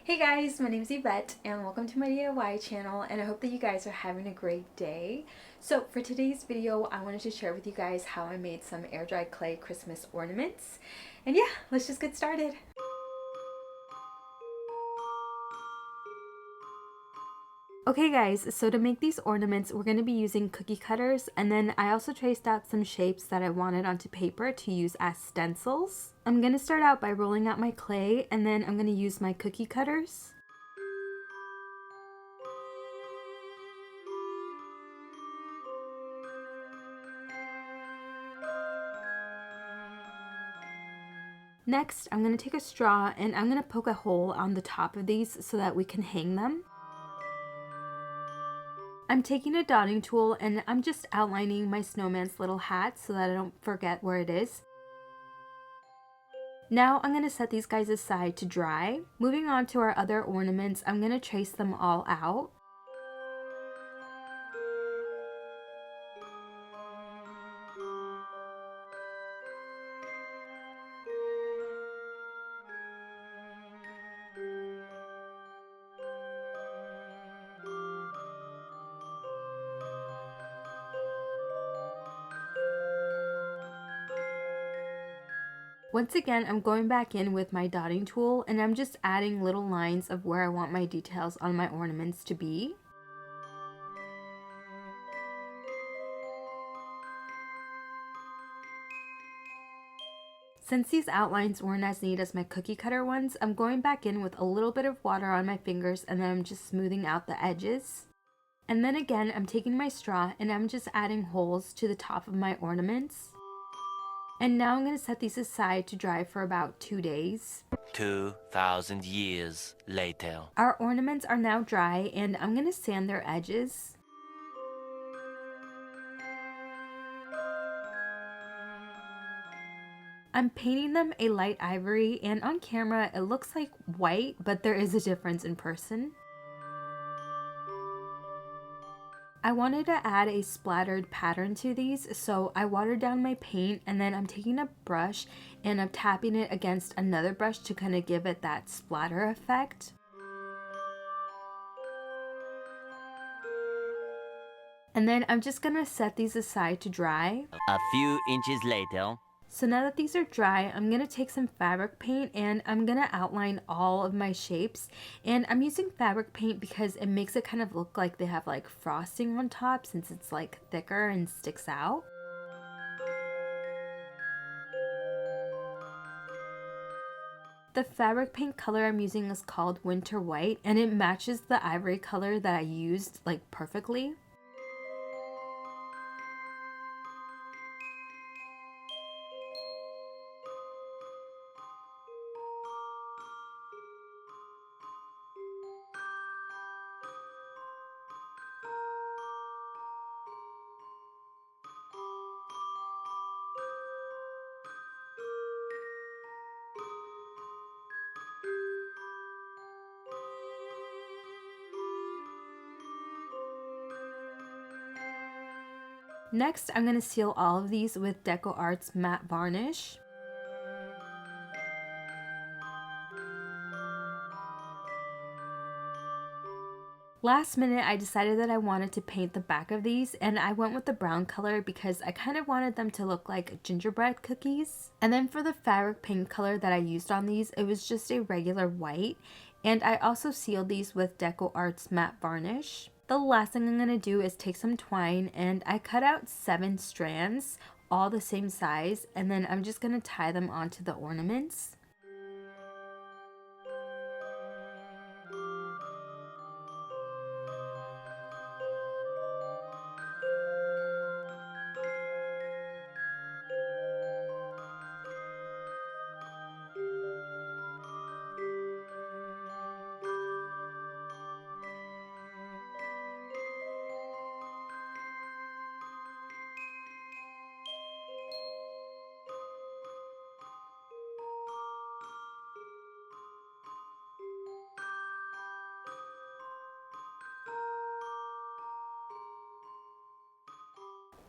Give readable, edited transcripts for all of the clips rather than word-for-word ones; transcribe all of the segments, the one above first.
Hey guys, my name is Yvette and welcome to my DIY channel, and I hope that you guys are having a great day. So for today's video, I wanted to share with you guys how I made some air dry clay Christmas ornaments. And yeah, let's just get started. Okay guys, so to make these ornaments, we're going to be using cookie cutters, and then I also traced out some shapes that I wanted onto paper to use as stencils. I'm going to start out by rolling out my clay, and then I'm going to use my cookie cutters. Next, I'm going to take a straw and I'm going to poke a hole on the top of these so that we can hang them. I'm taking a dotting tool and I'm just outlining my snowman's little hat so that I don't forget where it is. Now I'm going to set these guys aside to dry. Moving on to our other ornaments, I'm going to trace them all out. Once again, I'm going back in with my dotting tool and I'm just adding little lines of where I want my details on my ornaments to be. Since these outlines weren't as neat as my cookie cutter ones, I'm going back in with a little bit of water on my fingers and then I'm just smoothing out the edges. And then again, I'm taking my straw and I'm just adding holes to the top of my ornaments. And now I'm going to set these aside to dry for about 2 days. 2,000 years later. Our ornaments are now dry and I'm going to sand their edges. I'm painting them a light ivory, and on camera it looks like white, but there is a difference in person. I wanted to add a splattered pattern to these, so I watered down my paint and then I'm taking a brush and I'm tapping it against another brush to kind of give it that splatter effect. And then I'm just going to set these aside to dry. A few inches later. So now that these are dry, I'm going to take some fabric paint and I'm going to outline all of my shapes. And I'm using fabric paint because it makes it kind of look like they have like frosting on top, since it's like thicker and sticks out. The fabric paint color I'm using is called Winter White, and it matches the ivory color that I used like perfectly. Next, I'm going to seal all of these with Decoart's matte varnish. Last minute, I decided that I wanted to paint the back of these, and I went with the brown color because I kind of wanted them to look like gingerbread cookies. And then for the fabric paint color that I used on these, it was just a regular white, and I also sealed these with Decoart's matte varnish. The last thing I'm going to do is take some twine and I cut out 7 strands, all the same size, and then I'm just going to tie them onto the ornaments.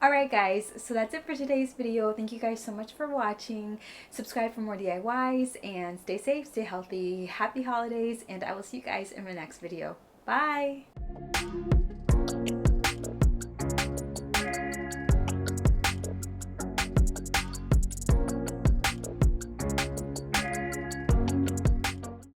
Alright guys, so that's it for today's video. Thank you guys so much for watching. Subscribe for more DIYs and stay safe, stay healthy, happy holidays, and I will see you guys in my next video. Bye!